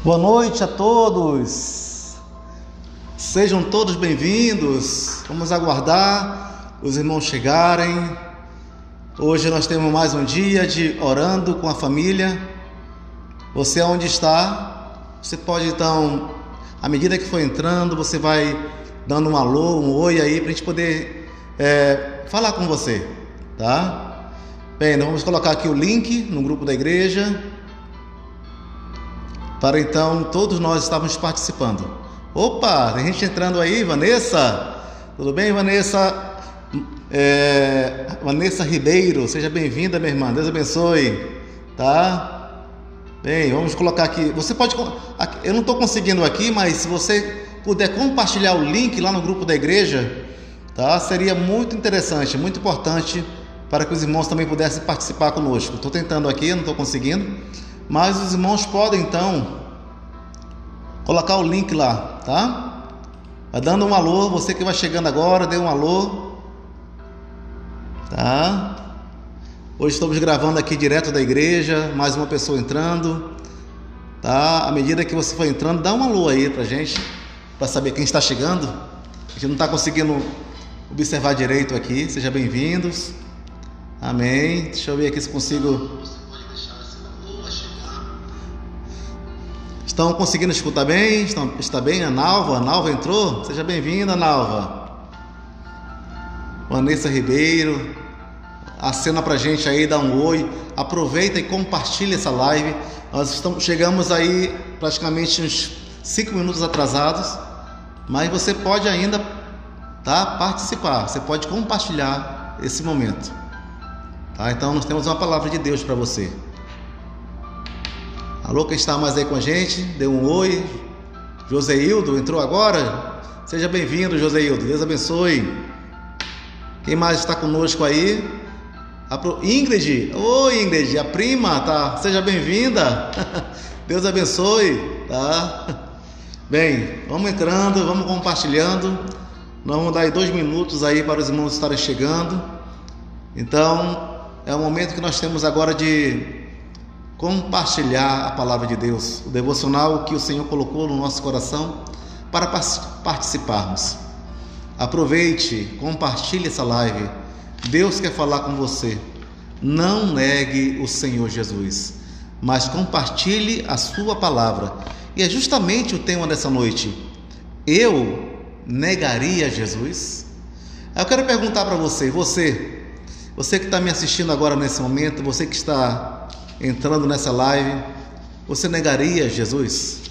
Boa noite a todos, sejam todos bem-vindos. Vamos aguardar os irmãos chegarem. Hoje nós temos mais um dia de orando com a família. Você onde está, você pode então, à medida que for entrando, você vai dando um alô, um oi aí, para a gente poder falar com você, tá? Bem, nós vamos colocar aqui o link no grupo da igreja, para então todos nós estarmos participando. Opa, tem gente entrando aí. Vanessa, tudo bem, Vanessa? Vanessa Ribeiro, seja bem-vinda, minha irmã, Deus abençoe, tá? Bem, vamos colocar aqui, você pode, eu não estou conseguindo aqui, mas se você puder compartilhar o link lá no grupo da igreja, tá? Seria muito interessante, muito importante, para que os irmãos também pudessem participar conosco. Estou tentando aqui, eu não estou conseguindo, mas os irmãos podem então colocar o link lá, tá? Vai dando um alô, você que vai chegando agora, dê um alô, tá? Hoje estamos gravando aqui direto da igreja, mais uma pessoa entrando, tá? À medida que você for entrando, dá um alô aí pra gente, para saber quem está chegando. A gente não está conseguindo observar direito aqui. Sejam bem-vindos. Amém. Deixa eu ver aqui se consigo. Estão conseguindo escutar bem? Está bem? A Nalva entrou? Seja bem-vinda, Nalva. Vanessa Ribeiro, acena pra gente aí, dá um oi. Aproveita e compartilha essa live. Nós chegamos aí praticamente uns 5 minutos atrasados, mas você pode ainda, tá, participar. Você pode compartilhar esse momento, tá? Então nós temos uma palavra de Deus para você. Alô, quem está mais aí com a gente? Dê um oi. Joseildo entrou agora? Seja bem-vindo, Joseildo. Deus abençoe. Quem mais está conosco aí? Ingrid. Oi, Ingrid, a prima, tá? Seja bem-vinda. Deus abençoe, tá? Bem, vamos entrando, vamos compartilhando. Nós vamos dar aí 2 minutos aí para os irmãos estarem chegando. Então, é o momento que nós temos agora de compartilhar a palavra de Deus, o devocional que o Senhor colocou no nosso coração para participarmos. Aproveite, compartilhe essa live. Deus quer falar com você. Não negue o Senhor Jesus, mas compartilhe a sua palavra. E é justamente o tema dessa noite. Eu negaria Jesus? Eu quero perguntar para você que está me assistindo agora nesse momento, você que está entrando nessa live, você negaria Jesus?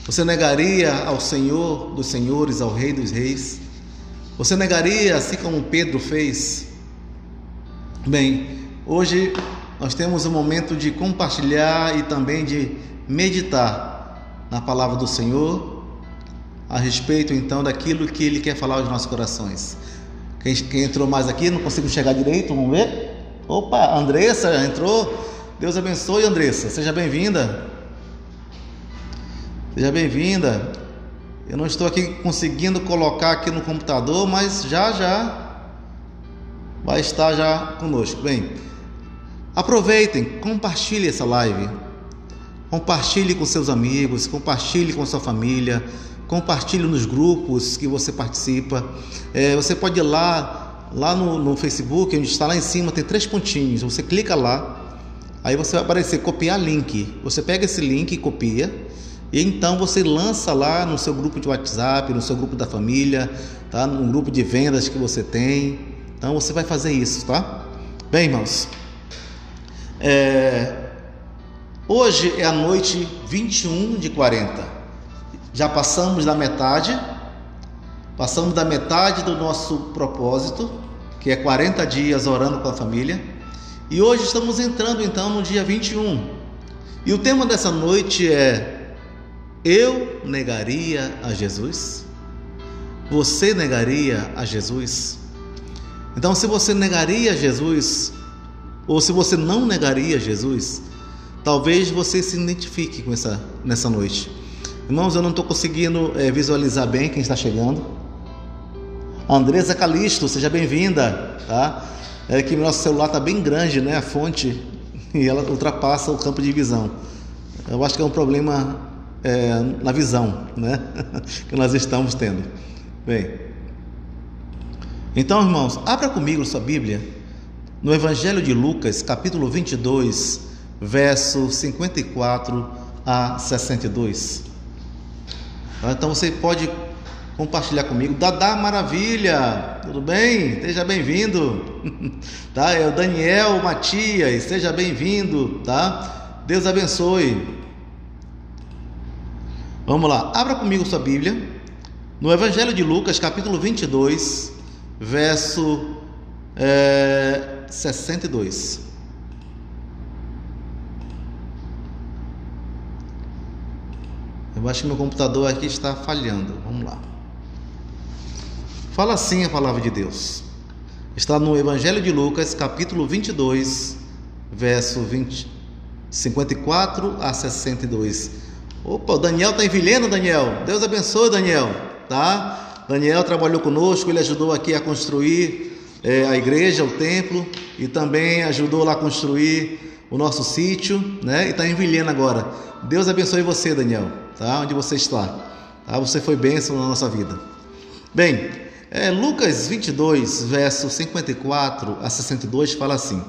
Você negaria ao Senhor dos Senhores, ao Rei dos Reis? Você negaria assim como Pedro fez? Bem, hoje nós temos um momento de compartilhar e também de meditar na palavra do Senhor, a respeito então daquilo que Ele quer falar aos nossos corações. Quem entrou mais aqui, não consigo chegar direito, vamos ver? Opa, Andressa entrou. Deus abençoe, Andressa, seja bem-vinda. Seja bem-vinda. Eu não estou aqui conseguindo colocar aqui no computador, mas já vai estar já conosco. Bem, aproveitem, compartilhe essa live. Compartilhe com seus amigos, compartilhe com sua família, compartilhe nos grupos que você participa. Você pode ir lá no Facebook, onde está lá em cima, tem 3 pontinhos. Você clica lá. Aí você vai aparecer copiar link. Você pega esse link e copia, e então você lança lá no seu grupo de WhatsApp, no seu grupo da família, tá? No grupo de vendas que você tem. Então você vai fazer isso, tá? Bem, irmãos, hoje é a noite 21 de 40. Já passamos da metade do nosso propósito, que é 40 dias orando com a família. E hoje estamos entrando então no dia 21. E o tema dessa noite é: eu negaria a Jesus? Você negaria a Jesus? Então, se você negaria a Jesus, ou se você não negaria a Jesus, talvez você se identifique com nessa noite. Irmãos, eu não estou conseguindo visualizar bem quem está chegando. Andressa Calisto, seja bem-vinda, tá? É que nosso celular está bem grande, né? A fonte, e ela ultrapassa o campo de visão. Eu acho que é um problema na visão, né? Que nós estamos tendo. Bem, então, irmãos, abra comigo sua Bíblia no Evangelho de Lucas, capítulo 22, verso 54 a 62. Então você pode compartilhar comigo. Dadá Maravilha, tudo bem? Seja bem-vindo. Tá? É o Daniel Matias, seja bem-vindo, tá? Deus abençoe. Vamos lá, abra comigo sua Bíblia no Evangelho de Lucas, capítulo 22, verso 62. Eu acho que meu computador aqui está falhando. Vamos lá. Fala assim a palavra de Deus. Está no Evangelho de Lucas, capítulo 22, verso 54 a 62. Opa, o Daniel está em Vilhena, Daniel. Deus abençoe, Daniel. Tá? Daniel trabalhou conosco, ele ajudou aqui a construir a igreja, o templo, e também ajudou lá a construir o nosso sítio, né? E está em Vilhena agora. Deus abençoe você, Daniel, tá? Onde você está, tá? Você foi bênção na nossa vida. Bem, Lucas 22, verso 54 a 62, fala assim: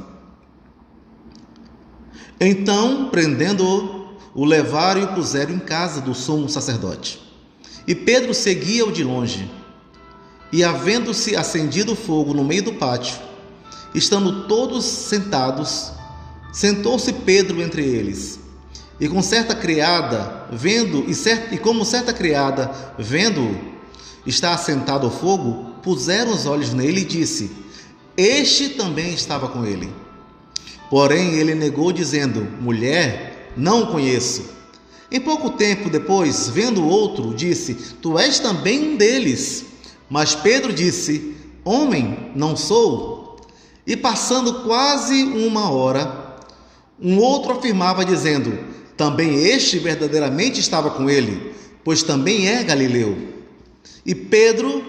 Então, prendendo-o, o levaram e o puseram em casa do sumo sacerdote. E Pedro seguia-o de longe. E havendo-se acendido fogo no meio do pátio, estando todos sentados, sentou-se Pedro entre eles. E como certa criada, vendo-o estar assentado ao fogo, puseram os olhos nele e disse: Este também estava com ele. Porém ele negou, dizendo: Mulher, não o conheço. Em pouco tempo depois, vendo o outro, disse: Tu és também um deles. Mas Pedro disse: Homem, não sou. E passando quase uma hora, um outro afirmava, dizendo: Também este verdadeiramente estava com ele, pois também é galileu. E Pedro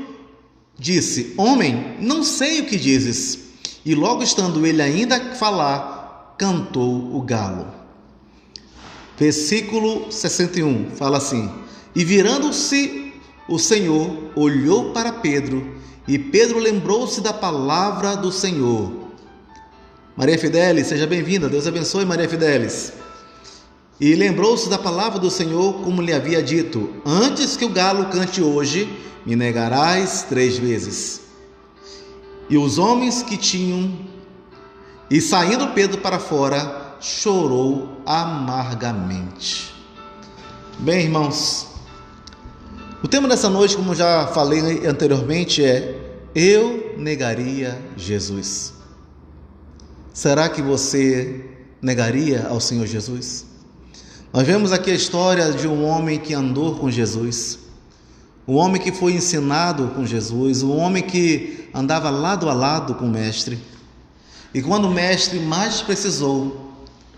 disse: Homem, não sei o que dizes. E logo estando ele ainda a falar, cantou o galo. Versículo 61 fala assim: E virando-se o Senhor, olhou para Pedro, e Pedro lembrou-se da palavra do Senhor. Maria Fidelis, seja bem-vinda. Deus abençoe, Maria Fidelis. E lembrou-se da palavra do Senhor, como lhe havia dito: Antes que o galo cante hoje, me negarás 3 vezes. E os homens que tinham... E saindo Pedro para fora, chorou amargamente. Bem, irmãos, o tema dessa noite, como já falei anteriormente, é: eu negaria Jesus. Será que você negaria ao Senhor Jesus? Nós vemos aqui a história de um homem que andou com Jesus, um homem que foi ensinado com Jesus, um homem que andava lado a lado com o Mestre. E quando o Mestre mais precisou,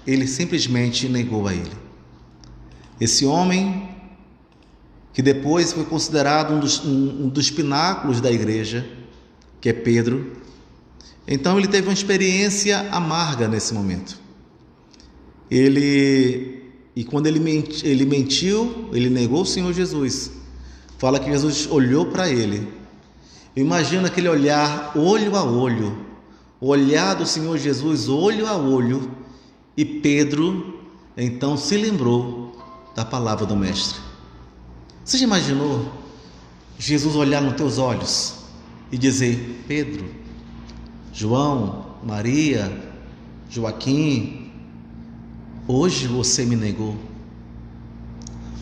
ele simplesmente negou a ele. Esse homem, que depois foi considerado um dos pináculos da igreja, que é Pedro, então ele teve uma experiência amarga nesse momento. E quando ele mentiu, ele negou o Senhor Jesus. Fala que Jesus olhou para ele. Imagina aquele olhar olho a olho, o olhar do Senhor Jesus olho a olho, e Pedro então se lembrou da palavra do Mestre. Você já imaginou Jesus olhar nos teus olhos e dizer: Pedro, João, Maria, Joaquim, hoje você me negou.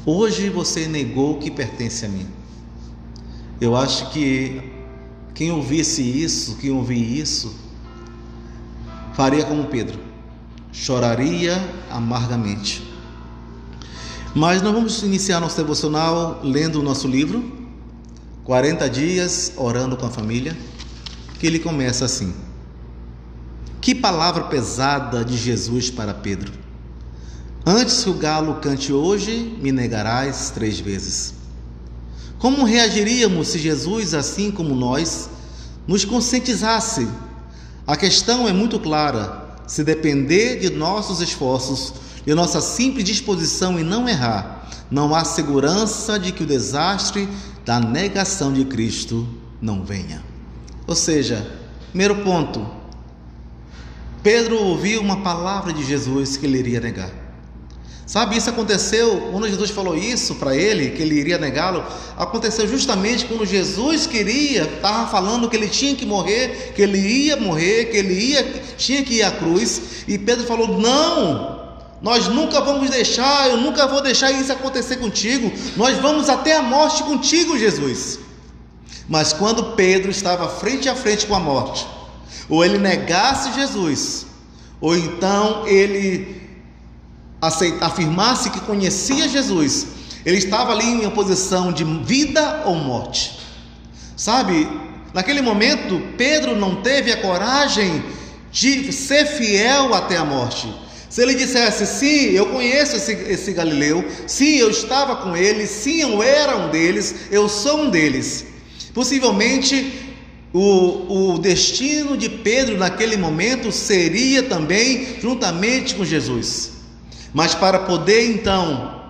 Hoje você negou que pertence a mim. Eu acho que quem ouvisse isso, quem ouvir isso, faria como Pedro, choraria amargamente. Mas nós vamos iniciar nosso devocional lendo o nosso livro, 40 dias orando com a família, que ele começa assim: Que palavra pesada de Jesus para Pedro. Antes que o galo cante hoje, me negarás 3 vezes. Como reagiríamos se Jesus, assim como nós, nos conscientizasse? A questão é muito clara: se depender de nossos esforços, e nossa simples disposição em não errar, não há segurança de que o desastre da negação de Cristo não venha. Ou seja, primeiro ponto, Pedro ouviu uma palavra de Jesus que ele iria negar. Sabe, isso aconteceu quando Jesus falou isso para ele, que ele iria negá-lo. Aconteceu justamente quando Jesus estava falando que ele tinha que morrer, que ele ia morrer, que tinha que ir à cruz. E Pedro falou: não, nós nunca vamos deixar, eu nunca vou deixar isso acontecer contigo. Nós vamos até a morte contigo, Jesus. Mas quando Pedro estava frente a frente com a morte, ou ele negasse Jesus, ou então ele afirmasse que conhecia Jesus, ele estava ali em uma posição de vida ou morte. Sabe, naquele momento Pedro não teve a coragem de ser fiel até a morte. Se ele dissesse: sim, eu conheço esse Galileu, sim, eu estava com ele, sim, eu era um deles, eu sou um deles, possivelmente o destino de Pedro naquele momento seria também juntamente com Jesus. Mas para poder então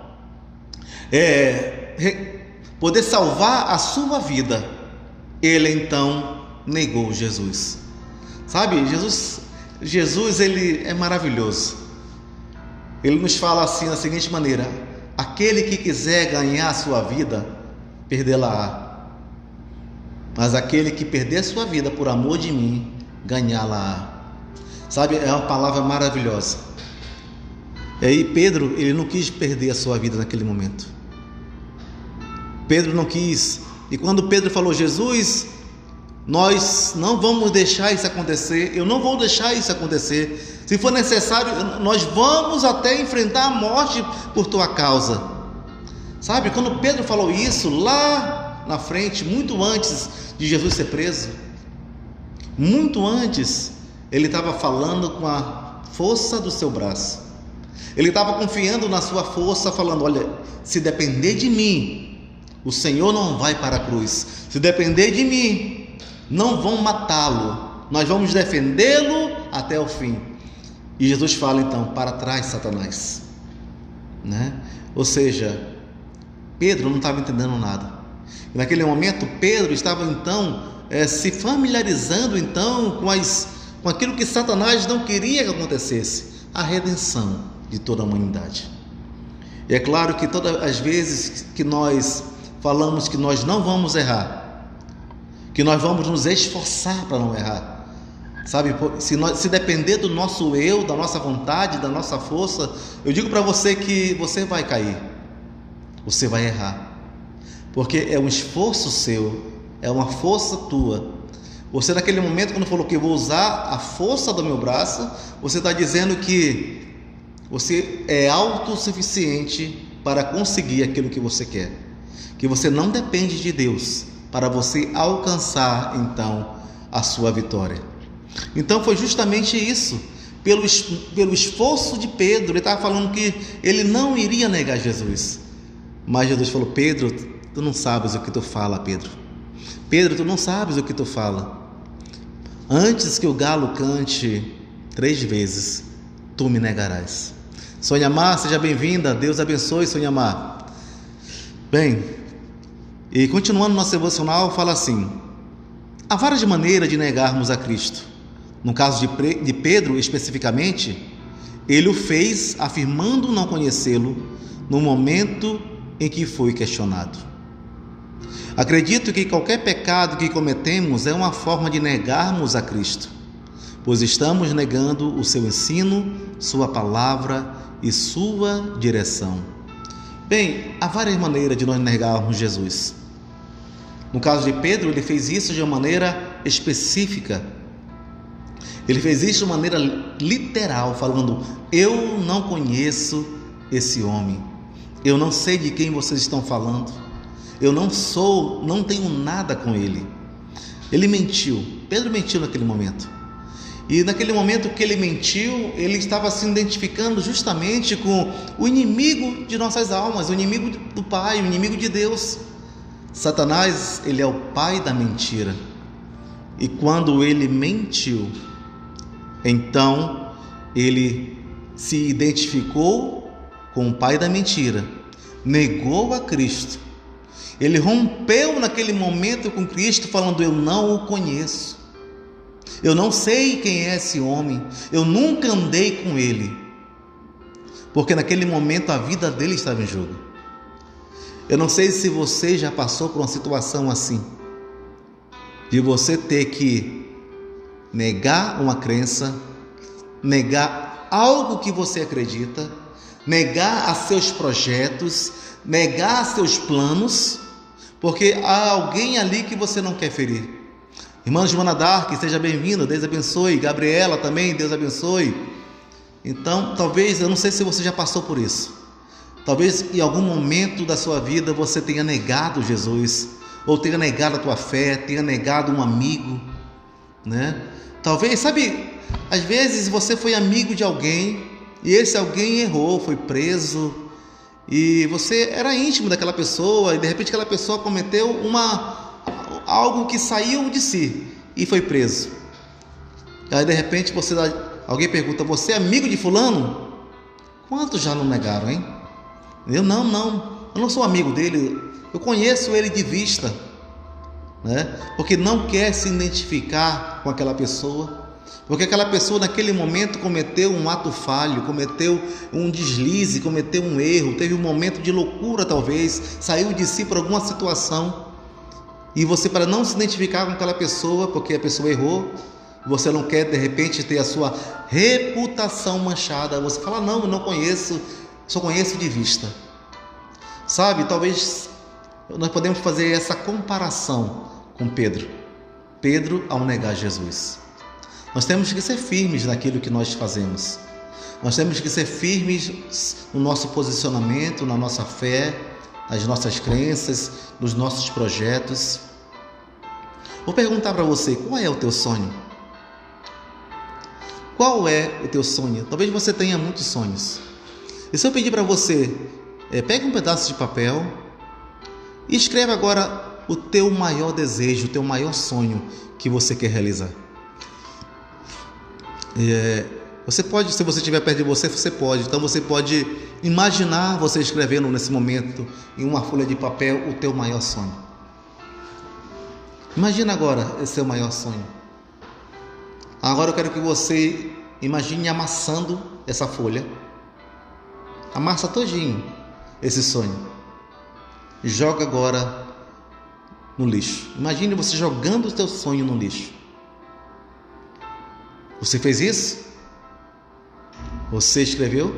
poder salvar a sua vida, ele então negou Jesus. Sabe, Jesus ele é maravilhoso. Ele nos fala assim da seguinte maneira: aquele que quiser ganhar a sua vida, perdê-la-á, mas aquele que perder a sua vida por amor de mim, ganhá-la-á. Sabe, é uma palavra maravilhosa. E aí Pedro, ele não quis perder a sua vida naquele momento. Pedro não quis. E quando Pedro falou: Jesus, nós não vamos deixar isso acontecer, eu não vou deixar isso acontecer, se for necessário, nós vamos até enfrentar a morte por tua causa. Sabe, quando Pedro falou isso lá na frente, muito antes de Jesus ser preso, muito antes, ele estava falando com a força do seu braço. Ele estava confiando na sua força, falando: olha, se depender de mim, o Senhor não vai para a cruz. Se depender de mim, não vão matá-lo, nós vamos defendê-lo até o fim. E Jesus fala então: para trás, Satanás, né? Ou seja, Pedro não estava entendendo nada. E naquele momento Pedro estava então se familiarizando então com aquilo que Satanás não queria que acontecesse: a redenção de toda a humanidade. E é claro que todas as vezes que nós falamos que nós não vamos errar, que nós vamos nos esforçar para não errar, sabe, se depender do nosso eu, da nossa vontade, da nossa força, eu digo para você que você vai cair, você vai errar, porque é um esforço seu, é uma força tua. Você naquele momento, quando falou que eu vou usar a força do meu braço, você está dizendo que você é autossuficiente para conseguir aquilo que você quer, que você não depende de Deus para você alcançar então a sua vitória. Então foi justamente isso, pelo esforço de Pedro. Ele estava falando que ele não iria negar Jesus, mas Jesus falou: Pedro, tu não sabes o que tu fala, Pedro. Pedro, tu não sabes o que tu fala. Antes que o galo cante 3 vezes, tu me negarás. Sônia Mar, seja bem-vinda, Deus abençoe, Sônia Mar. Bem, e continuando nosso devocional, fala assim: há várias maneiras de negarmos a Cristo. No caso de Pedro especificamente, ele o fez afirmando não conhecê-lo no momento em que foi questionado. Acredito que qualquer pecado que cometemos é uma forma de negarmos a Cristo, pois estamos negando o seu ensino, sua palavra e sua direção. Bem, há várias maneiras de nós negarmos Jesus. No caso de Pedro, ele fez isso de uma maneira específica. Ele fez isso de uma maneira literal, falando: eu não conheço esse homem, eu não sei de quem vocês estão falando, eu não tenho nada com ele. Ele mentiu, Pedro mentiu naquele momento. E naquele momento que ele mentiu, ele estava se identificando justamente com o inimigo de nossas almas, o inimigo do Pai, o inimigo de Deus. Satanás, ele é o pai da mentira. E quando ele mentiu, então ele se identificou com o pai da mentira, negou a Cristo. Ele rompeu naquele momento com Cristo, falando: eu não o conheço, eu não sei quem é esse homem, eu nunca andei com ele, porque naquele momento a vida dele estava em jogo. Eu não sei se você já passou por uma situação assim, de você ter que negar uma crença, negar algo que você acredita, negar a seus projetos, negar a seus planos, porque há alguém ali que você não quer ferir. Irmã Joana Dark, seja bem-vinda, Deus abençoe. Gabriela também, Deus abençoe. Então, talvez, eu não sei se você já passou por isso. Talvez em algum momento da sua vida você tenha negado Jesus, ou tenha negado a tua fé, tenha negado um amigo, né? Talvez, sabe, às vezes você foi amigo de alguém e esse alguém errou, foi preso, e você era íntimo daquela pessoa e de repente aquela pessoa cometeu algo que saiu de si e foi preso. Aí de repente alguém pergunta: você é amigo de fulano? Quantos já não negaram, hein? Eu não sou amigo dele, eu conheço ele de vista, né? Porque não quer se identificar com aquela pessoa, porque aquela pessoa naquele momento cometeu um ato falho, cometeu um deslize, cometeu um erro, teve um momento de loucura talvez, saiu de si por alguma situação, e você, para não se identificar com aquela pessoa, porque a pessoa errou, você não quer de repente ter a sua reputação manchada, você fala: não, eu não conheço, só conheço de vista. Sabe, talvez nós podemos fazer essa comparação com Pedro. Pedro ao negar Jesus. Nós temos que ser firmes naquilo que nós fazemos. Nós temos que ser firmes no nosso posicionamento, na nossa fé, nas nossas crenças, nos nossos projetos. Vou perguntar para você: qual é o teu sonho? Qual é o teu sonho? Talvez você tenha muitos sonhos. E se eu pedir para você, pegue um pedaço de papel e escreve agora o teu maior desejo, o teu maior sonho que você quer realizar. Você pode, se você estiver perto de você, você pode. Então você pode imaginar você escrevendo nesse momento em uma folha de papel o teu maior sonho. Imagina agora esse seu maior sonho. Agora eu quero que você imagine amassando essa folha. Amassa todinho esse sonho. Joga agora no lixo. Imagine você jogando o teu sonho no lixo. Você fez isso? Você escreveu?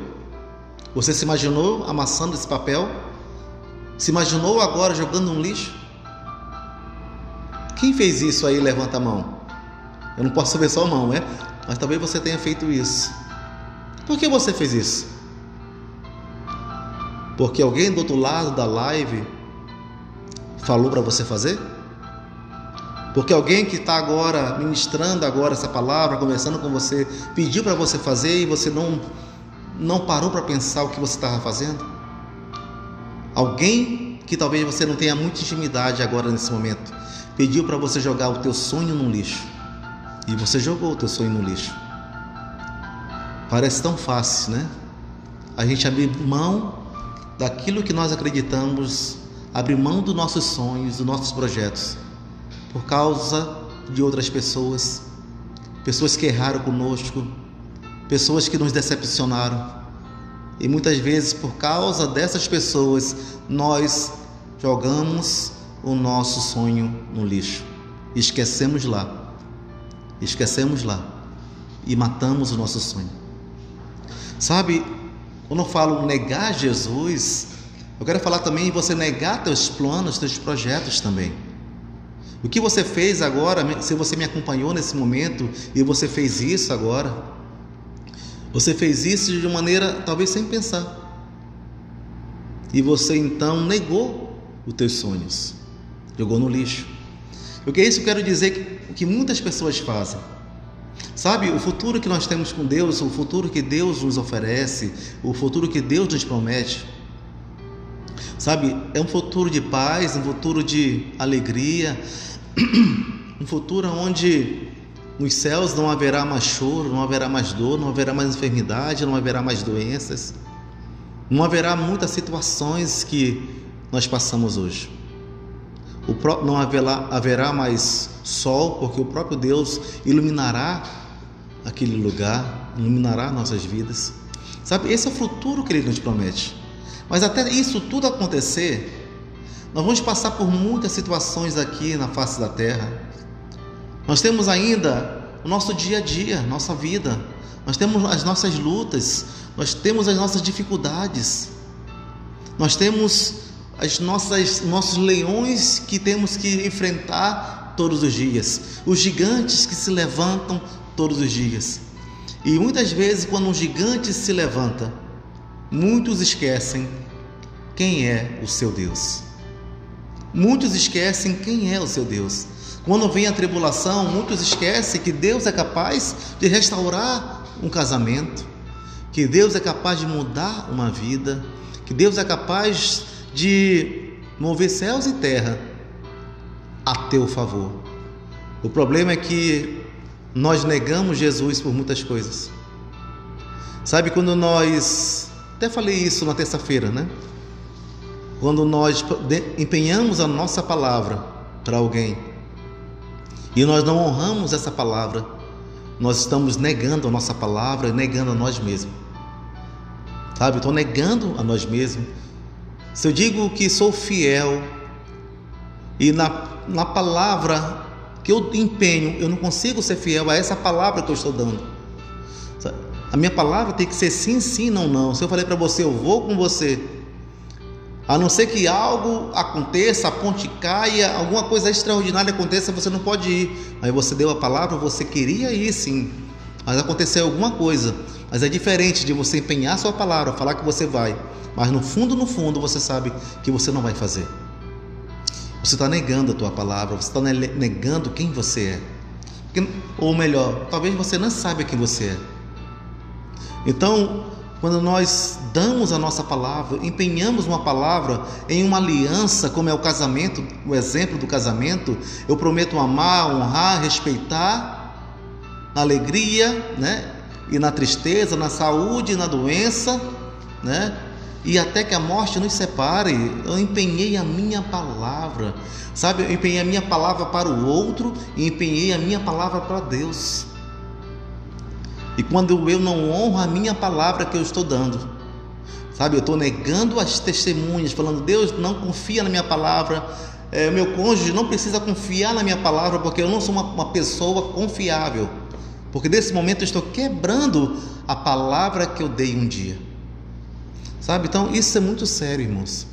Você se imaginou amassando esse papel? Se imaginou agora jogando no lixo? Quem fez isso aí? Levanta a mão. Eu não posso ver só a mão, né? Mas talvez você tenha feito isso. Por que você fez isso? Porque alguém do outro lado da live falou para você fazer? Porque alguém que está agora ministrando agora essa palavra, conversando com você, pediu para você fazer e você não parou para pensar o que você estava fazendo? Alguém que talvez você não tenha muita intimidade agora nesse momento, pediu para você jogar o teu sonho no lixo. E você jogou o teu sonho no lixo. Parece tão fácil, né? A gente abrir mão daquilo que nós acreditamos, abrir mão dos nossos sonhos, dos nossos projetos, por causa de outras pessoas, pessoas que erraram conosco, pessoas que nos decepcionaram. E muitas vezes, por causa dessas pessoas, nós jogamos o nosso sonho no lixo. Esquecemos lá e matamos o nosso sonho. Sabe, quando eu falo negar Jesus, eu quero falar também em você negar teus planos, teus projetos também. O que você fez agora, se você me acompanhou nesse momento e você fez isso agora, você fez isso de maneira talvez sem pensar. E você então negou os teus sonhos, jogou no lixo. O que é isso? Eu quero dizer que muitas pessoas fazem. Sabe, o futuro que nós temos com Deus, o futuro que Deus nos oferece, o futuro que Deus nos promete, sabe, é um futuro de paz, um futuro de alegria, um futuro onde nos céus não haverá mais choro, não haverá mais dor, não haverá mais enfermidade, não haverá mais doenças, não haverá muitas situações que nós passamos hoje. Não haverá mais sol, porque o próprio Deus iluminará aquele lugar, iluminará nossas vidas. Sabe, esse é o futuro que Ele nos promete. Mas até isso tudo acontecer, nós vamos passar por muitas situações aqui na face da terra. Nós temos ainda o nosso dia a dia, nossa vida. Nós temos as nossas lutas, nós temos as nossas dificuldades. Nós temos nossos leões que temos que enfrentar todos os dias, os gigantes que se levantam todos os dias. E muitas vezes, quando um gigante se levanta, muitos esquecem quem é o seu Deus. Muitos esquecem quem é o seu Deus. Quando vem a tribulação, muitos esquecem que Deus é capaz de restaurar um casamento, que Deus é capaz de mudar uma vida, que Deus é capaz de mover céus e terra a teu favor. O problema é que nós negamos Jesus por muitas coisas. Sabe, quando nós, até falei isso na terça-feira, né? Quando nós empenhamos a nossa palavra para alguém e nós não honramos essa palavra, nós estamos negando a nossa palavra e negando a nós mesmos. Sabe, estou negando a nós mesmos. Se eu digo que sou fiel e na palavra que eu empenho, eu não consigo ser fiel a essa palavra que eu estou dando. A minha palavra tem que ser sim, sim, não, não. Se eu falei para você, eu vou com você, a não ser que algo aconteça, a ponte caia, alguma coisa extraordinária aconteça, você não pode ir. Aí você deu a palavra, você queria ir sim, mas aconteceu alguma coisa. Mas é diferente de você empenhar a sua palavra, falar que você vai, mas no fundo você sabe que você não vai fazer. Você está negando a tua palavra, você está negando quem você é. Ou melhor, talvez você não saiba quem você é. Então, quando nós damos a nossa palavra, empenhamos uma palavra em uma aliança, como é o casamento, o exemplo do casamento, eu prometo amar, honrar, respeitar, na alegria, né? E na tristeza, na saúde e na doença, né? E até que a morte nos separe. Eu empenhei a minha palavra, sabe? Eu empenhei a minha palavra para o outro e empenhei a minha palavra para Deus. E quando eu não honro a minha palavra que eu estou dando, sabe, eu estou negando as testemunhas, falando, Deus não confia na minha palavra, meu cônjuge não precisa confiar na minha palavra, porque eu não sou uma pessoa confiável, porque nesse momento eu estou quebrando a palavra que eu dei um dia, sabe? Então isso é muito sério, irmãos.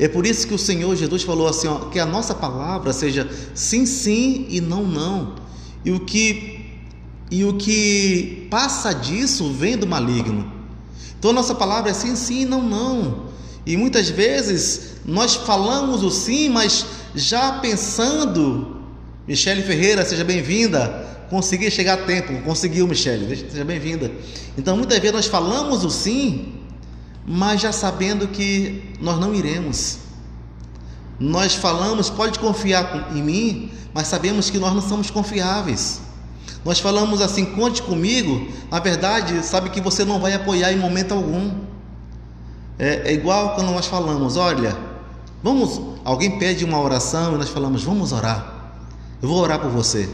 É por isso que o Senhor Jesus falou assim, ó, que a nossa palavra seja sim, sim e não, não. E o que passa disso vem do maligno. Então a nossa palavra é sim, sim, não, não. E muitas vezes nós falamos o sim, mas já pensando. Michele Ferreira, seja bem-vinda. Consegui chegar a tempo. Conseguiu, Michele, seja bem-vinda. Então muitas vezes nós falamos o sim, mas já sabendo que nós não iremos. Nós falamos, pode confiar em mim, mas sabemos que nós não somos confiáveis. Nós falamos assim, conte comigo, na verdade, sabe que você não vai apoiar em momento algum. É igual quando nós falamos, olha, alguém pede uma oração e nós falamos, vamos orar, eu vou orar por você.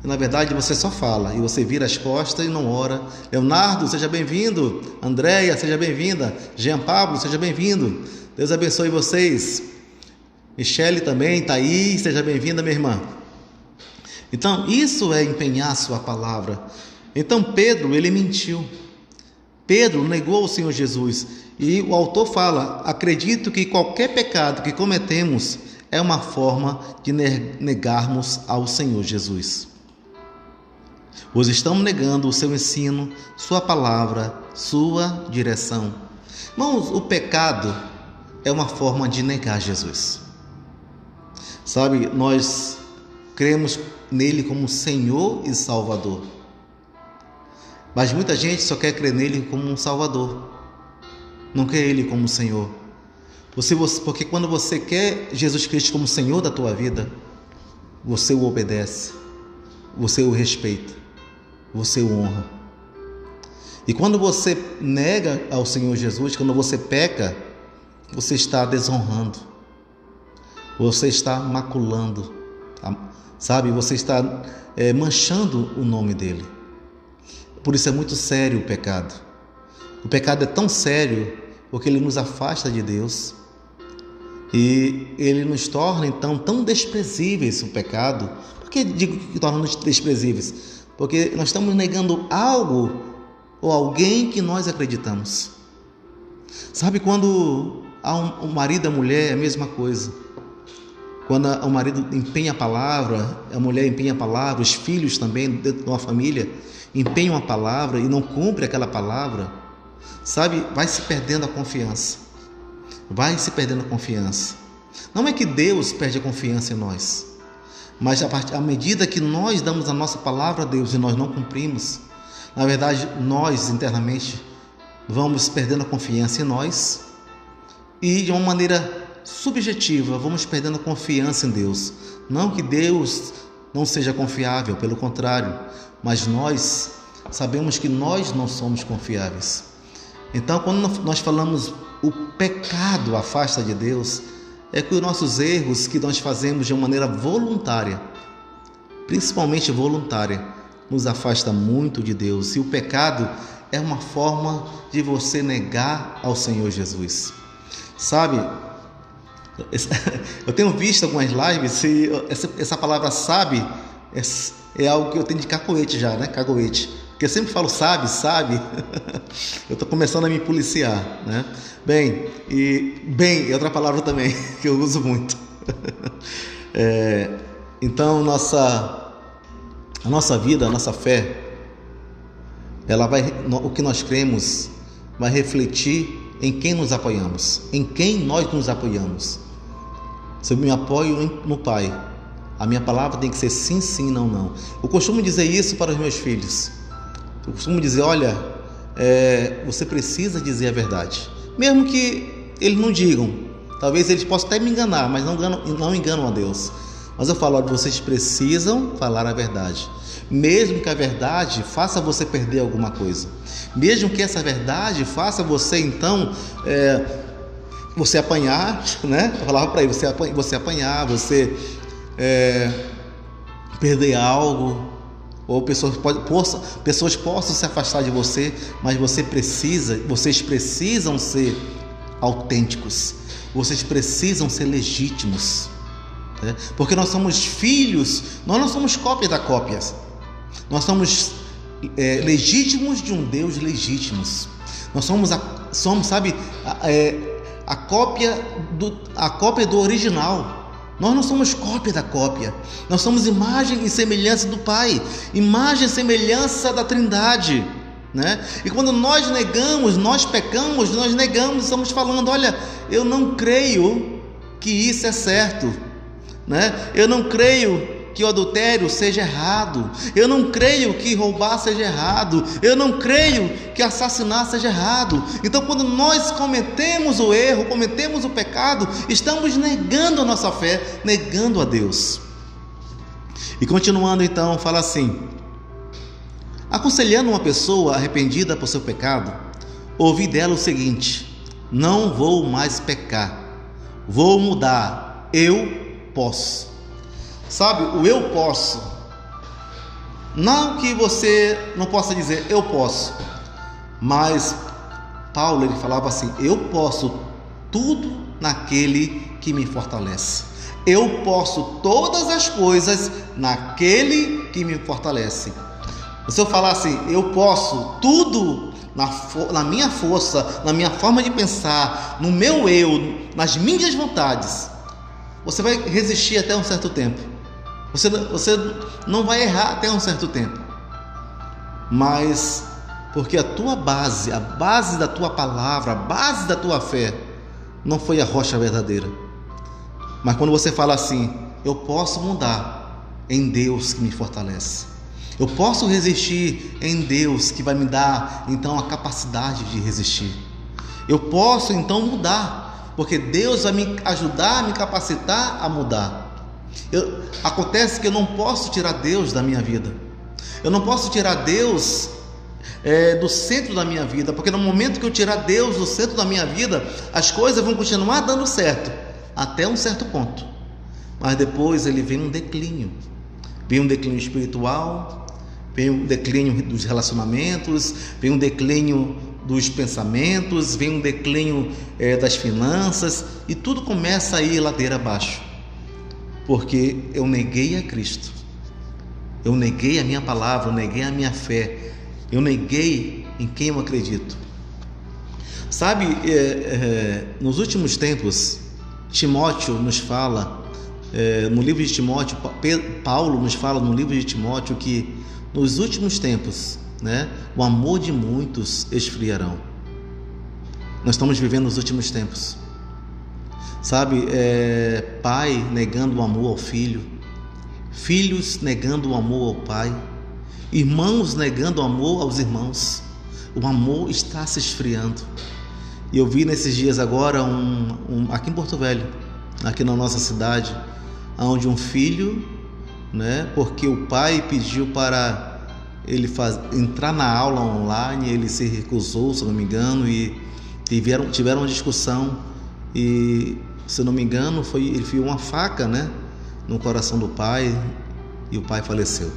E, na verdade, você só fala, e você vira as costas e não ora. Leonardo, seja bem-vindo. Andréia, seja bem-vinda. Jean Pablo, seja bem-vindo. Deus abençoe vocês. Michele também, Thaís, seja bem-vinda, minha irmã. Então, isso é empenhar a sua palavra. Então, Pedro, ele mentiu. Pedro negou o Senhor Jesus. E o autor fala, acredito que qualquer pecado que cometemos é uma forma de negarmos ao Senhor Jesus. Pois estamos negando o seu ensino, sua palavra, sua direção. Irmãos, o pecado é uma forma de negar Jesus. Sabe, nós cremos nele como Senhor e Salvador. Mas muita gente só quer crer nele como um Salvador. Não quer ele como Senhor. Porque quando você quer Jesus Cristo como Senhor da tua vida, você o obedece. você o respeita, você o honra. E quando você nega ao Senhor Jesus, quando você peca, você está desonrando, você está maculando, sabe? Você está manchando o nome dele. Por isso é muito sério o pecado. O pecado é tão sério porque ele nos afasta de Deus e ele nos torna então tão desprezíveis. O pecado, por que digo que torna-nos desprezíveis? Porque nós estamos negando algo ou alguém que nós acreditamos. Sabe, quando há um marido e a mulher, é a mesma coisa. Quando o marido empenha a palavra, a mulher empenha a palavra, os filhos também, dentro de uma família, empenham a palavra e não cumpre aquela palavra, sabe, vai se perdendo a confiança. Vai se perdendo a confiança. Não é que Deus perde a confiança em nós, mas à medida que nós damos a nossa palavra a Deus e nós não cumprimos, na verdade, nós internamente vamos perdendo a confiança em nós e de uma maneira subjetiva vamos perdendo a confiança em Deus. Não que Deus não seja confiável, pelo contrário, mas nós sabemos que nós não somos confiáveis. Então, quando nós falamos o pecado afasta de Deus, é que os nossos erros que nós fazemos de uma maneira voluntária, principalmente voluntária, nos afasta muito de Deus. E o pecado é uma forma de você negar ao Senhor Jesus. Sabe, eu tenho visto algumas lives e essa palavra sabe é algo que eu tenho de cacoete já, né? Cacoete. Porque eu sempre falo sabe. Eu estou começando a me policiar, né? Bem é outra palavra também que eu uso muito. Então, a nossa vida, a nossa fé, o que nós cremos vai refletir em quem nos apoiamos, em quem nós nos apoiamos. Se eu me apoio no Pai, a minha palavra tem que ser sim, sim, não, não. Eu costumo dizer isso para os meus filhos. Eu costumo dizer, olha, você precisa dizer a verdade. Mesmo que eles não digam, talvez eles possam até me enganar, mas não enganam a Deus. Mas eu falo, olha, vocês precisam falar a verdade. Mesmo que a verdade faça você perder alguma coisa. Mesmo que essa verdade faça você, então, você apanhar, né? Eu falava para ele, você apanhar, você perder algo, ou pessoas possam se afastar de você, mas vocês precisam ser autênticos, vocês precisam ser legítimos, né? Porque nós somos filhos, nós não somos cópias da cópia, nós somos legítimos de um Deus legítimos. Nós somos sabe, a cópia do original. Nós não somos cópia da cópia. Nós somos imagem e semelhança do Pai, imagem e semelhança da Trindade, né? E quando nós negamos, nós pecamos, nós negamos, estamos falando, olha, eu não creio que isso é certo, né? Eu não creio que o adultério seja errado, eu não creio que roubar seja errado, eu não creio que assassinar seja errado. Então, quando nós cometemos o erro, cometemos o pecado, estamos negando a nossa fé, negando a Deus. E continuando então, fala assim: aconselhando uma pessoa arrependida por seu pecado, ouvi dela o seguinte: não vou mais pecar, vou mudar, eu posso. Sabe, o eu posso, não que você não possa dizer eu posso, mas Paulo, ele falava assim: eu posso tudo naquele que me fortalece. Eu posso todas as coisas naquele que me fortalece. Se eu falar assim, eu posso tudo na minha força, na minha forma de pensar, no meu eu, nas minhas vontades, você vai resistir até um certo tempo. Você não vai errar até um certo tempo, mas porque a tua base, a base da tua palavra, a base da tua fé não foi a rocha verdadeira. Mas quando você fala assim, eu posso mudar em Deus que me fortalece, eu posso resistir em Deus que vai me dar então a capacidade de resistir, eu posso então mudar, porque Deus vai me ajudar, me capacitar a mudar. Acontece que eu não posso tirar Deus da minha vida. Eu não posso tirar Deus do centro da minha vida, porque no momento que eu tirar Deus do centro da minha vida, as coisas vão continuar dando certo, até um certo ponto. Mas depois vem um declínio espiritual, vem um declínio dos relacionamentos, vem um declínio dos pensamentos, vem um declínio das finanças, e tudo começa a ir ladeira abaixo, porque eu neguei a Cristo, eu neguei a minha palavra, eu neguei a minha fé, eu neguei em quem eu acredito. Sabe, nos últimos tempos, Timóteo nos fala, no livro de Timóteo, Paulo nos fala no livro de Timóteo que nos últimos tempos, o amor de muitos esfriarão. Nós estamos vivendo os últimos tempos. Sabe, pai negando o amor ao filho, filhos negando o amor ao pai, irmãos negando o amor aos irmãos. O amor está se esfriando. E eu vi nesses dias agora aqui em Porto Velho, aqui na nossa cidade, onde um filho, porque o pai pediu para ele entrar na aula online, ele se recusou, se não me engano, e tiveram uma discussão, e se não me engano ele enfiou uma faca no coração do pai, e o pai faleceu.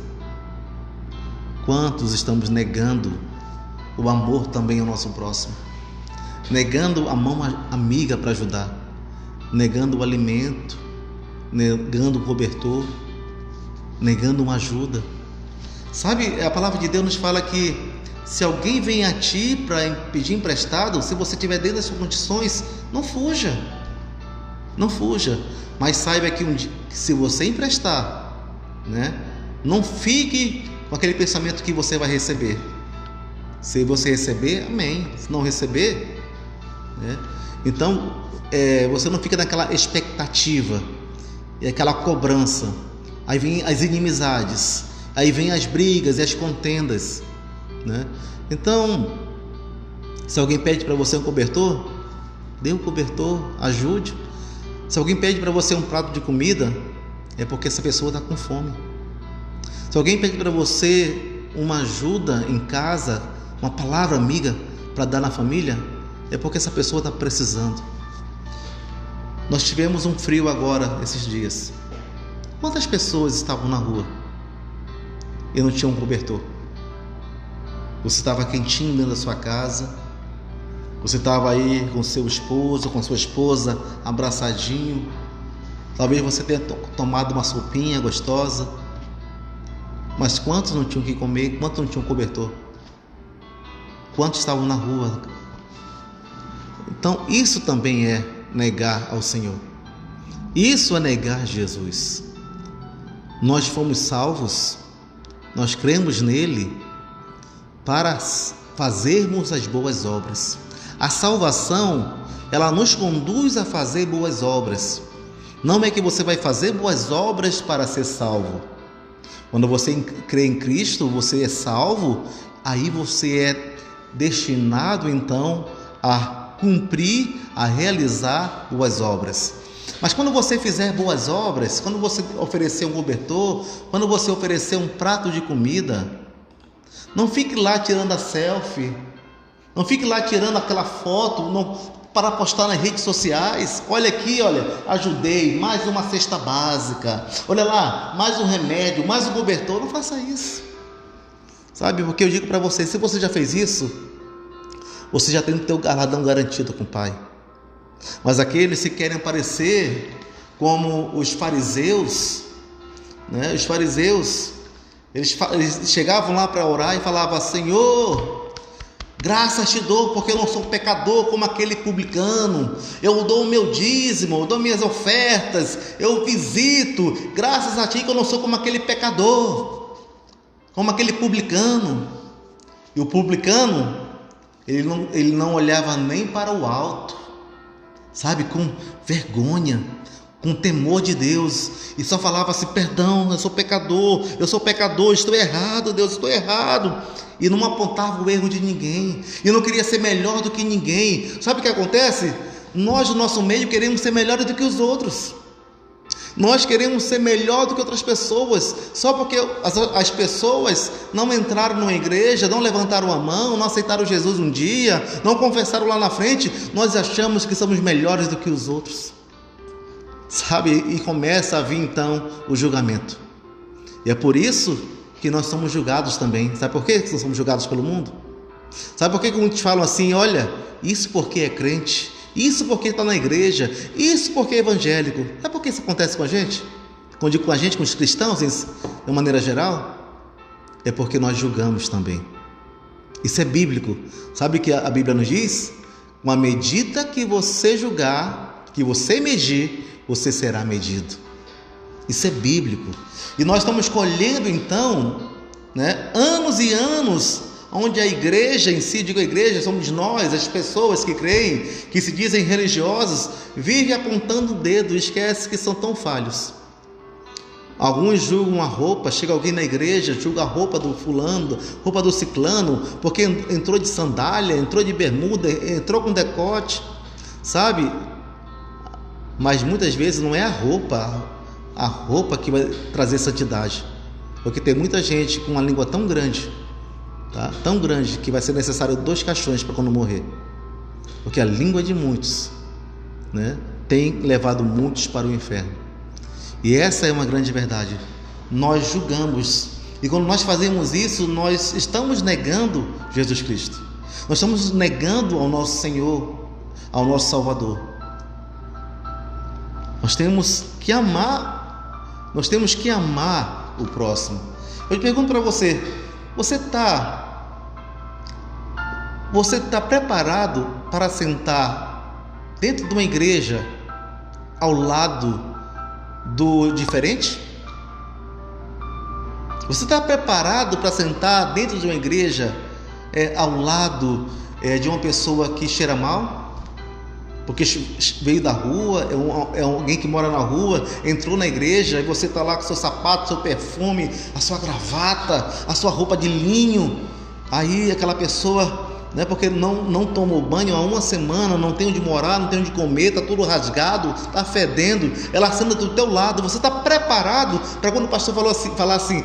Quantos estamos negando o amor também ao nosso próximo, negando a mão amiga para ajudar, negando o alimento, negando o cobertor, negando uma ajuda. Sabe, a palavra de Deus nos fala que se alguém vem a ti para pedir emprestado, se você estiver dentro das suas condições, não fuja, mas saiba que se você emprestar, não fique com aquele pensamento que você vai receber. Se você receber, amém. Se não receber, então você não fica naquela expectativa e aquela cobrança. Aí vem as inimizades, aí vem as brigas e as contendas, Então, se alguém pede para você um cobertor, dê um cobertor, ajude. Se alguém pede para você um prato de comida, é porque essa pessoa está com fome. Se alguém pede para você uma ajuda em casa, uma palavra amiga para dar na família, é porque essa pessoa está precisando. Nós tivemos um frio agora, esses dias. Quantas pessoas estavam na rua e não tinham um cobertor? Você estava quentinho dentro da sua casa, você estava aí com seu esposo, com sua esposa, abraçadinho. Talvez você tenha tomado uma sopinha gostosa, mas quantos não tinham o que comer? Quantos não tinham cobertor? Quantos estavam na rua? Então isso também é negar ao Senhor. Isso é negar Jesus. Nós fomos salvos, nós cremos nele para fazermos as boas obras. A salvação, ela nos conduz a fazer boas obras. Não é que você vai fazer boas obras para ser salvo. Quando você crê em Cristo, você é salvo, aí você é destinado então a cumprir, a realizar boas obras. Mas quando você fizer boas obras, quando você oferecer um cobertor, quando você oferecer um prato de comida, não fique lá tirando a selfie, não fique lá tirando aquela foto para postar nas redes sociais. Olha aqui, ajudei, mais uma cesta básica, olha lá, mais um remédio, mais um cobertor. Não faça isso, sabe? Porque eu digo para você, se você já fez isso, você já tem o teu galardão garantido com o Pai. Mas aqueles que querem aparecer como os fariseus, os fariseus, eles chegavam lá para orar e falavam: Senhor, graças te dou porque eu não sou pecador como aquele publicano, eu dou o meu dízimo, eu dou minhas ofertas, eu visito, graças a ti que eu não sou como aquele pecador, como aquele publicano. E o publicano, ele não olhava nem para o alto, sabe, com vergonha, com temor de Deus, e só falava assim: perdão, eu sou pecador, estou errado, Deus, estou errado, e não apontava o erro de ninguém, e não queria ser melhor do que ninguém. Sabe o que acontece? Nós, do nosso meio, queremos ser melhores do que os outros. Nós queremos ser melhor do que outras pessoas, só porque as pessoas não entraram numa igreja, não levantaram a mão, não aceitaram Jesus um dia, não confessaram lá na frente, nós achamos que somos melhores do que os outros, sabe? E começa a vir então o julgamento. E é por isso que nós somos julgados também. Sabe por que nós somos julgados pelo mundo? Sabe por que muitos falam assim: olha, isso porque é crente, isso porque está na igreja, isso porque é evangélico. Sabe por que isso acontece com a gente? Quando digo com a gente, com os cristãos, de maneira geral, é porque nós julgamos também. Isso é bíblico. Sabe o que a Bíblia nos diz? Com a medida que você julgar, que você medir, você será medido. Isso é bíblico. E nós estamos colhendo então, anos e anos, onde a igreja em si, digo a igreja, somos nós, as pessoas que creem, que se dizem religiosas, vivem apontando o dedo e esquece que são tão falhos. Alguns julgam a roupa, chega alguém na igreja, julga a roupa do fulano, roupa do ciclano, porque entrou de sandália, entrou de bermuda, entrou com decote, sabe? Mas muitas vezes não é a roupa que vai trazer santidade, porque tem muita gente com uma língua tão grande, tão grande, que vai ser necessário 2 caixões para quando morrer, porque a língua de muitos, tem levado muitos para o inferno. E essa é uma grande verdade. Nós julgamos, e quando nós fazemos isso, nós estamos negando Jesus Cristo, nós estamos negando ao nosso Senhor, ao nosso Salvador. Nós temos que amar o próximo. Eu te pergunto para você, você está preparado para sentar dentro de uma igreja ao lado do diferente? Você está preparado para sentar dentro de uma igreja ao lado de uma pessoa que cheira mal? Porque veio da rua, é alguém que mora na rua, entrou na igreja, e você está lá com seu sapato, seu perfume, a sua gravata, a sua roupa de linho. Aí aquela pessoa, porque não tomou banho há 1 semana, não tem onde morar, não tem onde comer, está tudo rasgado, está fedendo, ela senta do teu lado. Você está preparado para quando o pastor falar assim,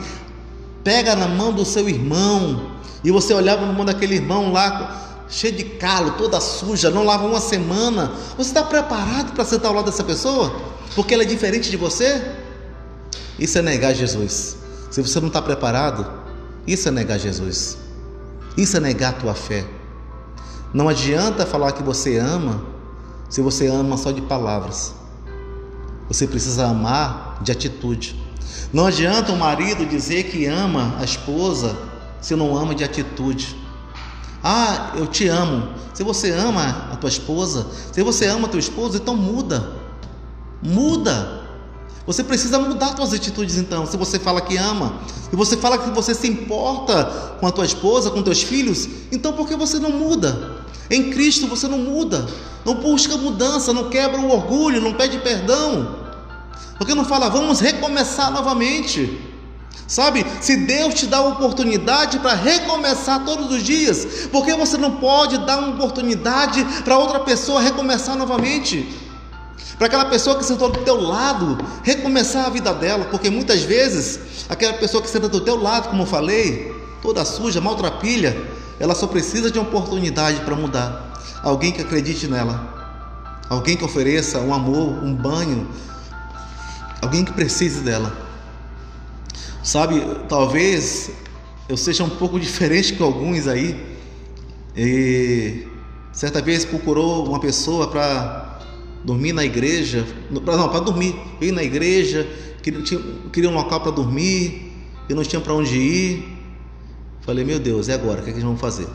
pega na mão do seu irmão, e você olhava no mão daquele irmão lá, cheio de calo, toda suja, não lava 1 semana, você está preparado para sentar ao lado dessa pessoa? Porque ela é diferente de você? Isso é negar Jesus. Se você não está preparado, isso é negar Jesus. Isso é negar a tua fé. Não adianta falar que você ama, se você ama só de palavras. Você precisa amar de atitude. Não adianta o marido dizer que ama a esposa, se não ama de atitude. Ah, eu te amo. Se você ama a tua esposa, se você ama a tua esposa, então muda. Você precisa mudar suas atitudes então. Se você fala que ama, e você fala que você se importa com a tua esposa, com teus filhos, então por que você não muda? Em Cristo você não muda, não busca mudança, não quebra o orgulho, não pede perdão, porque não fala, vamos recomeçar novamente. Sabe, se Deus te dá a oportunidade para recomeçar todos os dias, por que você não pode dar uma oportunidade para outra pessoa recomeçar novamente? Para aquela pessoa que sentou do teu lado, recomeçar a vida dela, porque muitas vezes, aquela pessoa que senta do teu lado, como eu falei, toda suja, maltrapilha, ela só precisa de uma oportunidade para mudar. Alguém que acredite nela, alguém que ofereça um amor, um banho, alguém que precise dela. Sabe, talvez eu seja um pouco diferente que alguns aí. E certa vez procurou uma pessoa para dormir na igreja, para dormir, veio na igreja, queria um local para dormir, e não tinha para onde ir. Falei, meu Deus, e agora? O que é que eles vão fazer?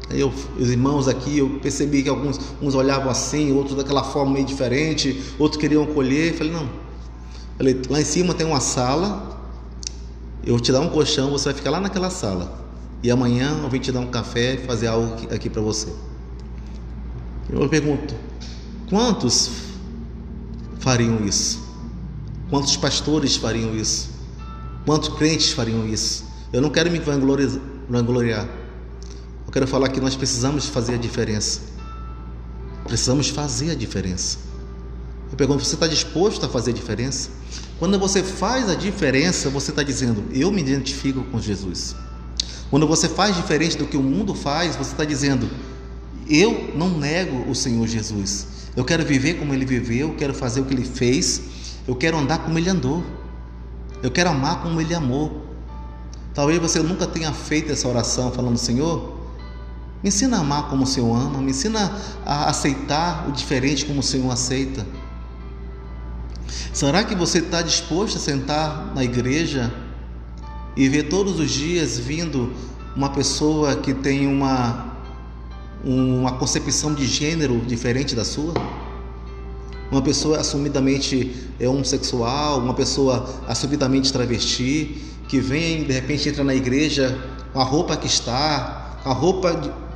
Aí os irmãos aqui, eu percebi que uns olhavam assim, outros daquela forma meio diferente, outros queriam colher. Falei, não. Falei, lá em cima tem uma sala, eu vou te dar um colchão, você vai ficar lá naquela sala, e amanhã eu vim te dar um café e fazer algo aqui para você. Eu pergunto, quantos fariam isso? Quantos pastores fariam isso? Quantos crentes fariam isso? Eu não quero me vangloriar. Eu quero falar que nós precisamos fazer a diferença. Precisamos fazer a diferença. Eu pergunto, você está disposto a fazer a diferença? Quando você faz a diferença, você está dizendo, eu me identifico com Jesus. Quando você faz diferente do que o mundo faz, você está dizendo, eu não nego o Senhor Jesus. Eu quero viver como Ele viveu, eu quero fazer o que Ele fez, eu quero andar como Ele andou, eu quero amar como Ele amou. Talvez você nunca tenha feito essa oração falando, Senhor, me ensina a amar como o Senhor ama, me ensina a aceitar o diferente como o Senhor aceita. Será que você está disposto a sentar na igreja e ver todos os dias vindo uma pessoa que tem uma concepção de gênero diferente da sua? Uma pessoa assumidamente homossexual, uma pessoa assumidamente travesti, que vem de repente entra na igreja com a roupa que está, com a roupa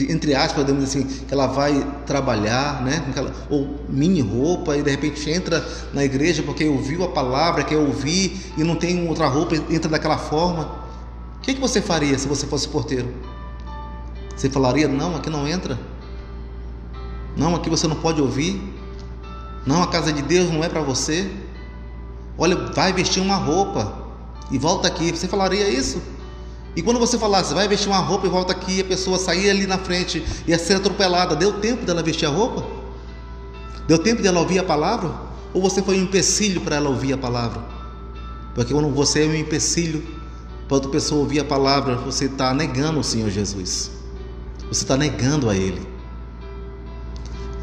entre aspas, podemos dizer assim, que ela vai trabalhar, né? Ou mini roupa, e de repente entra na igreja porque ouviu a palavra, quer ouvir e não tem outra roupa, entra daquela forma. O que você faria se você fosse porteiro? Você falaria, não, aqui não entra, não, aqui você não pode ouvir, não, a casa de Deus não é para você, olha, vai vestir uma roupa e volta aqui. Você falaria isso? E quando você falasse, vai vestir uma roupa e volta aqui, a pessoa saía ali na frente, ia ser atropelada, deu tempo dela vestir a roupa? Deu tempo dela ouvir a palavra? Ou você foi um empecilho para ela ouvir a palavra? Porque quando você é um empecilho para outra pessoa ouvir a palavra, você está negando o Senhor Jesus, você está negando a Ele.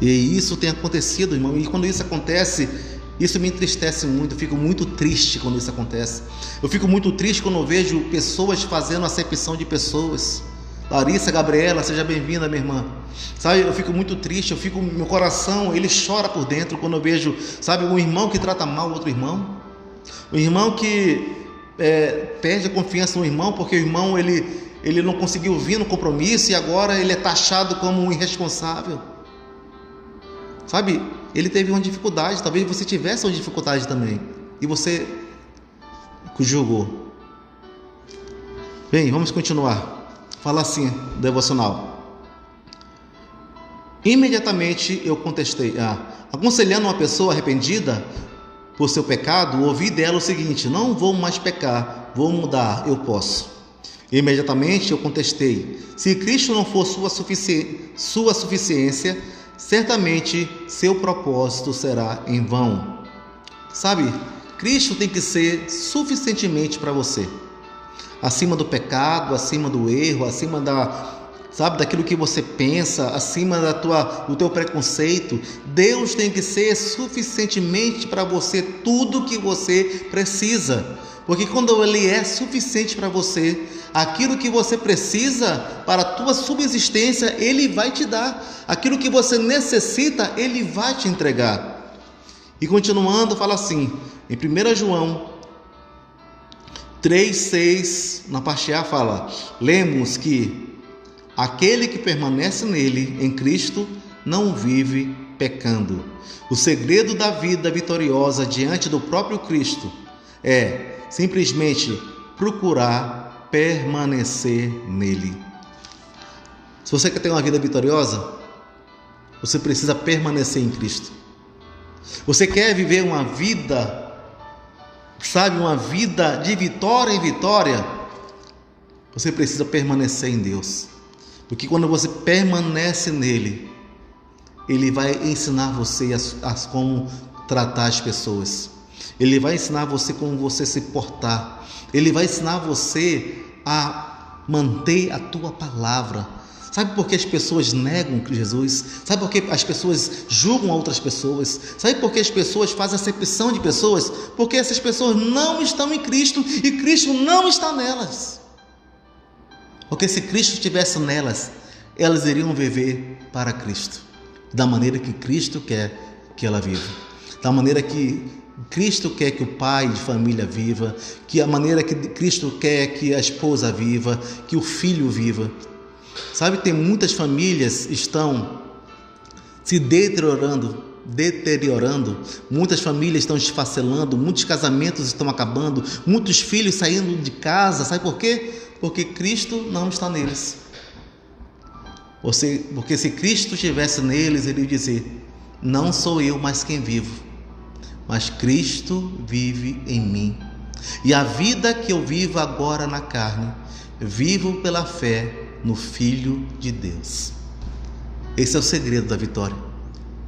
E isso tem acontecido, irmão, e quando isso acontece, isso me entristece muito, eu fico muito triste quando isso acontece. Eu fico muito triste quando eu vejo pessoas fazendo acepção de pessoas. Larissa, Gabriela, seja bem-vinda, minha irmã. Sabe, eu fico muito triste, meu coração, ele chora por dentro quando eu vejo, sabe, um irmão que trata mal o outro irmão. Um irmão que perde a confiança no irmão, porque o irmão, ele não conseguiu vir no compromisso e agora ele é taxado como um irresponsável. Sabe, ele teve uma dificuldade, talvez você tivesse uma dificuldade também, e você julgou. Bem, vamos continuar. Fala assim, devocional. Imediatamente eu contestei, aconselhando uma pessoa arrependida por seu pecado, ouvi dela o seguinte, não vou mais pecar, vou mudar, eu posso. Imediatamente eu contestei, se Cristo não for sua suficiência, certamente seu propósito será em vão. Sabe, Cristo tem que ser suficientemente para você, acima do pecado, acima do erro, acima daquilo que você pensa, acima do teu preconceito. Deus tem que ser suficientemente para você tudo que você precisa, porque quando Ele é suficiente para você, aquilo que você precisa para a tua subsistência, Ele vai te dar. Aquilo que você necessita, Ele vai te entregar. E continuando, fala assim, em 1 João 3,6, na parte A fala, lemos que aquele que permanece nele, em Cristo, não vive pecando. O segredo da vida vitoriosa diante do próprio Cristo é simplesmente procurar permanecer nele. Se você quer ter uma vida vitoriosa, você precisa permanecer em Cristo. Você quer viver uma vida, uma vida de vitória em vitória, você precisa permanecer em Deus. Porque quando você permanece nele, Ele vai ensinar você a como tratar as pessoas. Ele vai ensinar você como você se portar. Ele vai ensinar você a manter a tua palavra. Sabe por que as pessoas negam Jesus? Sabe por que as pessoas julgam outras pessoas? Sabe por que as pessoas fazem acepção de pessoas? Porque essas pessoas não estão em Cristo e Cristo não está nelas. Porque se Cristo estivesse nelas, elas iriam viver para Cristo, da maneira que Cristo quer que ela viva, da maneira que Cristo quer que o pai de família viva, que a maneira que Cristo quer que a esposa viva, que o filho viva. Sabe, tem muitas famílias que estão se deteriorando, muitas famílias estão esfacelando, muitos casamentos estão acabando, muitos filhos saindo de casa. Sabe por quê? Porque Cristo não está neles. Porque se Cristo estivesse neles, Ele ia dizer, não sou eu mais quem vivo, mas Cristo vive em mim. E a vida que eu vivo agora na carne, vivo pela fé no Filho de Deus. Esse é o segredo da vitória.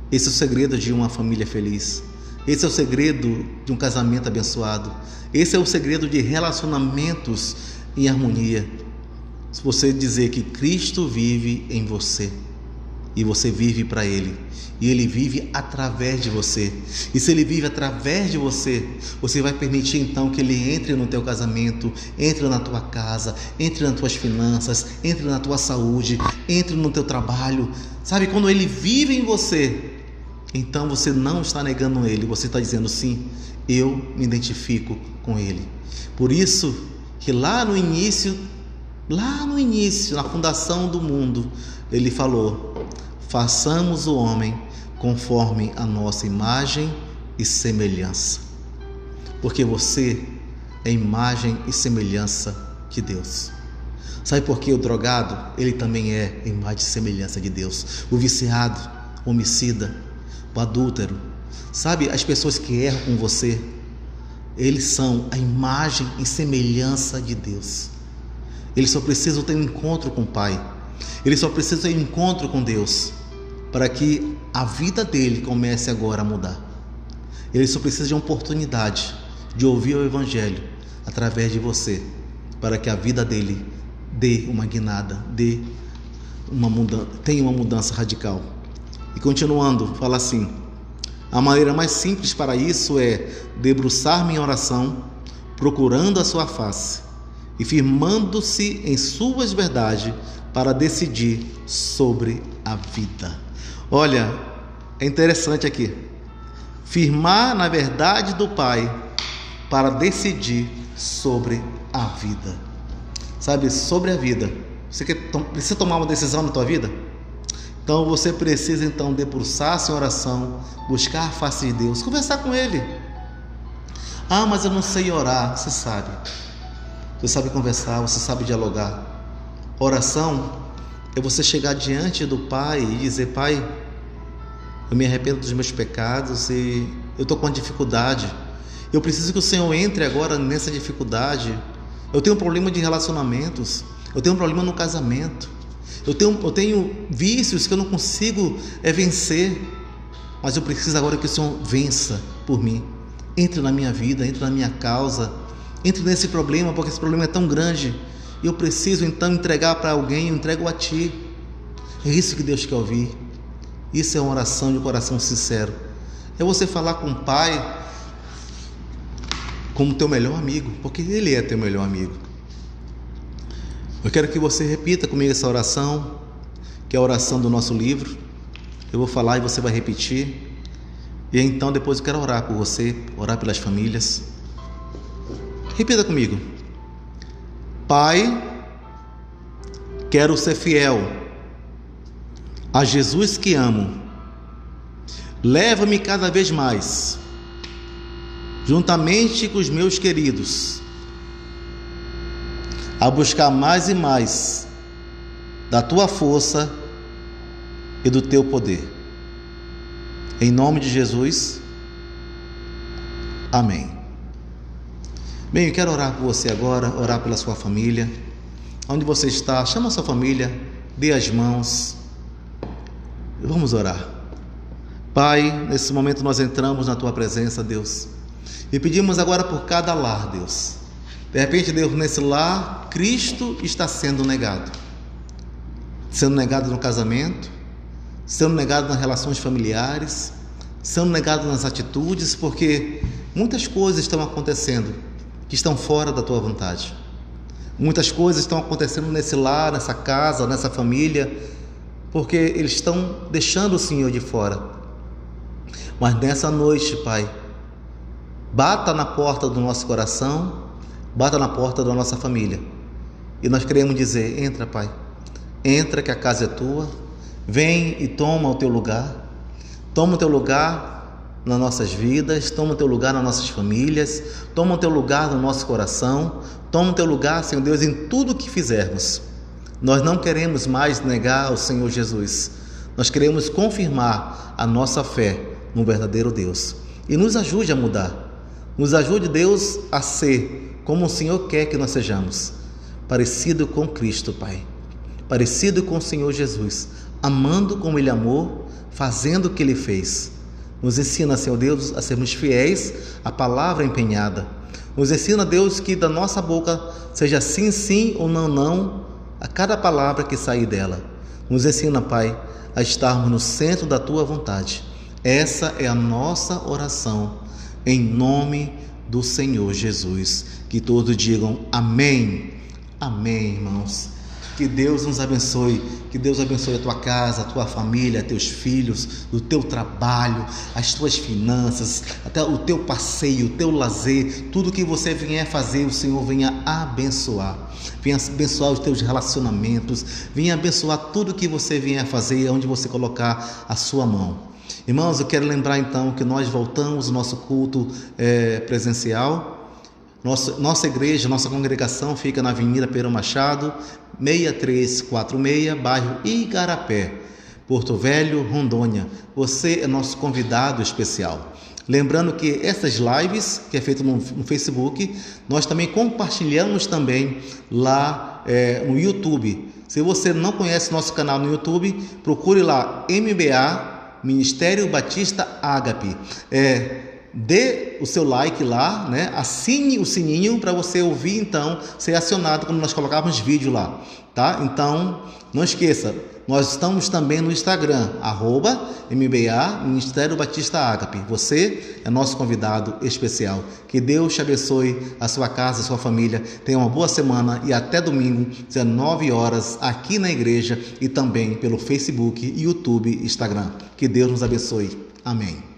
Esse é o segredo de uma família feliz. Esse é o segredo de um casamento abençoado. Esse é o segredo de relacionamentos em harmonia. Se você dizer que Cristo vive em você e você vive para Ele, e Ele vive através de você, e se Ele vive através de você, você vai permitir então que Ele entre no teu casamento, entre na tua casa, entre nas tuas finanças, entre na tua saúde, entre no teu trabalho. Sabe, quando Ele vive em você, então você não está negando Ele, você está dizendo sim, eu me identifico com Ele. Por isso que lá no início, na fundação do mundo, Ele falou: façamos o homem conforme a nossa imagem e semelhança. Porque você é imagem e semelhança de Deus. Sabe por que o drogado, ele também é imagem e semelhança de Deus? O viciado, o homicida, o adúltero, sabe, as pessoas que erram com você, eles são a imagem e semelhança de Deus. Eles só precisam ter um encontro com o Pai. Eles só precisam ter um encontro com Deus para que a vida dele comece agora a mudar. Ele só precisa de uma oportunidade de ouvir o Evangelho através de você, para que a vida dele dê uma guinada, tenha uma mudança radical. E continuando, fala assim: a maneira mais simples para isso é debruçar-me em oração, procurando a sua face e firmando-se em suas verdades para decidir sobre a vida. Olha, é interessante aqui, firmar na verdade do Pai para decidir sobre a vida. Sabe, sobre a vida. Você precisa tomar uma decisão na tua vida? Então você precisa então debruçar-se em oração, buscar a face de Deus, conversar com Ele. Ah, mas eu não sei orar. Você sabe conversar, você sabe dialogar. Oração é você chegar diante do Pai e dizer: Pai, eu me arrependo dos meus pecados e eu estou com uma dificuldade. Eu preciso que o Senhor entre agora nessa dificuldade. Eu tenho um problema de relacionamentos, eu tenho um problema no casamento, eu tenho vícios que eu não consigo vencer, mas eu preciso agora que o Senhor vença por mim. Entre na minha vida, entre na minha causa, entre nesse problema, porque esse problema é tão grande e eu preciso então entregar para alguém. Eu entrego a Ti. É isso que Deus quer ouvir. Isso é uma oração de coração sincero. É você falar com o Pai como teu melhor amigo, porque Ele é teu melhor amigo. Eu quero que você repita comigo essa oração, que é a oração do nosso livro. Eu vou falar e você vai repetir. E então depois eu quero orar por você, orar pelas famílias. Repita comigo: Pai, quero ser fiel a Jesus que amo. Leva-me cada vez mais, juntamente com os meus queridos, a buscar mais e mais da Tua força e do Teu poder. Em nome de Jesus, amém. Bem, eu quero orar por você agora, orar pela sua família. Onde você está, chama a sua família, dê as mãos. Vamos orar. Pai, nesse momento nós entramos na Tua presença, Deus, e pedimos agora por cada lar, Deus. De repente, Deus, nesse lar, Cristo está sendo negado no casamento, sendo negado nas relações familiares, sendo negado nas atitudes, porque muitas coisas estão acontecendo que estão fora da Tua vontade. Muitas coisas estão acontecendo nesse lar, nessa casa, nessa família, porque eles estão deixando o Senhor de fora. Mas nessa noite, Pai, bata na porta do nosso coração, bata na porta da nossa família, e nós queremos dizer: entra, Pai, entra, que a casa é Tua. Vem e toma o Teu lugar. Toma o Teu lugar nas nossas vidas, toma o Teu lugar nas nossas famílias, toma o Teu lugar no nosso coração, toma o Teu lugar, Senhor Deus, em tudo que fizermos. Nós não queremos mais negar o Senhor Jesus. Nós queremos confirmar a nossa fé no verdadeiro Deus. E nos ajude a mudar. Nos ajude, Deus, a ser como o Senhor quer que nós sejamos. Parecido com Cristo, Pai. Parecido com o Senhor Jesus. Amando como Ele amou, fazendo o que Ele fez. Nos ensina, Senhor Deus, a sermos fiéis à palavra empenhada. Nos ensina, Deus, que da nossa boca seja sim, sim ou não, não, a cada palavra que sair dela. Nos ensina, Pai, a estarmos no centro da Tua vontade. Essa é a nossa oração, em nome do Senhor Jesus. Que todos digam amém. Amém, irmãos. Que Deus nos abençoe, que Deus abençoe a tua casa, a tua família, teus filhos, o teu trabalho, as tuas finanças, até o teu passeio, o teu lazer, tudo que você vier fazer, o Senhor venha abençoar. Venha abençoar os teus relacionamentos, venha abençoar tudo que você vier fazer, onde você colocar a sua mão. Irmãos, eu quero lembrar então que nós voltamos ao nosso culto presencial. Nossa igreja, nossa congregação fica na Avenida Pedro Machado, 6346, bairro Igarapé, Porto Velho, Rondônia. Você é nosso convidado especial. Lembrando que essas lives, que é feito no Facebook, nós também compartilhamos também lá no YouTube. Se você não conhece nosso canal no YouTube, procure lá MBA, Ministério Batista Ágape. Dê o seu like lá, né? Assine o sininho para você ouvir, então, ser acionado quando nós colocarmos vídeo lá, tá? Então, não esqueça, nós estamos também no Instagram, @MBA, Ministério Batista Ágape. Você é nosso convidado especial. Que Deus te abençoe, a sua casa, a sua família. Tenha uma boa semana e até domingo, 19 horas, aqui na igreja e também pelo Facebook, YouTube e Instagram. Que Deus nos abençoe. Amém.